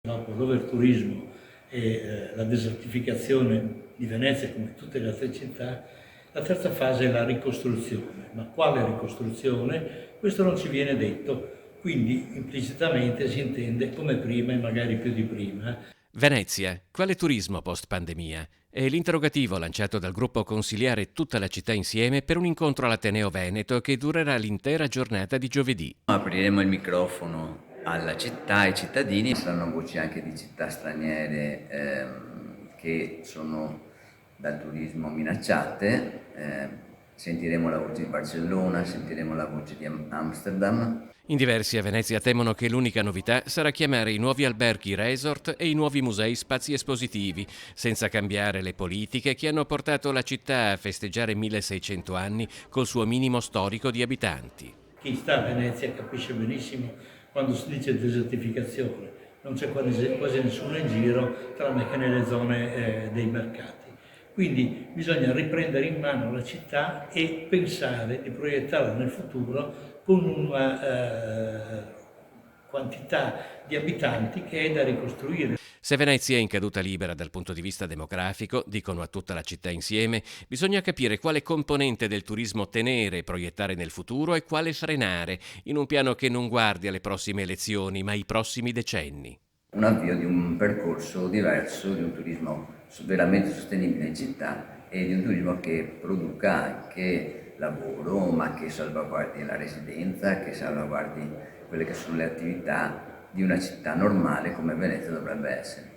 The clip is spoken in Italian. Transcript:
Dopo l'overturismo e la desertificazione di Venezia, come tutte le altre città, la terza fase è la ricostruzione. Ma quale ricostruzione? Questo non ci viene detto, quindi implicitamente si intende come prima e magari più di prima. Venezia, quale turismo post-pandemia? È l'interrogativo lanciato dal gruppo consiliare Tutta la città insieme per un incontro all'Ateneo Veneto che durerà l'intera giornata di giovedì. Apriremo il microfono alla città, ai cittadini, saranno voci anche di città straniere che sono dal turismo minacciate, sentiremo la voce di Barcellona, sentiremo la voce di Amsterdam. In diversi a Venezia temono che l'unica novità sarà chiamare i nuovi alberghi resort e i nuovi musei spazi espositivi, senza cambiare le politiche che hanno portato la città a festeggiare 1600 anni col suo minimo storico di abitanti. Chi sta a Venezia capisce benissimo quando si dice desertificazione, non c'è quasi nessuno in giro tranne che nelle zone dei mercati. Quindi bisogna riprendere in mano la città e pensare di proiettarla nel futuro con una quantità di abitanti che è da ricostruire. Se Venezia è in caduta libera dal punto di vista demografico, dicono a Tutta la città insieme, bisogna capire quale componente del turismo tenere e proiettare nel futuro e quale frenare, in un piano che non guardi alle prossime elezioni, ma ai prossimi decenni. Un avvio di un percorso diverso, di un turismo veramente sostenibile in città e di un turismo che produca anche lavoro, ma che salvaguardi la residenza, che salvaguardi quelle che sono le attività di una città normale come Venezia dovrebbe essere.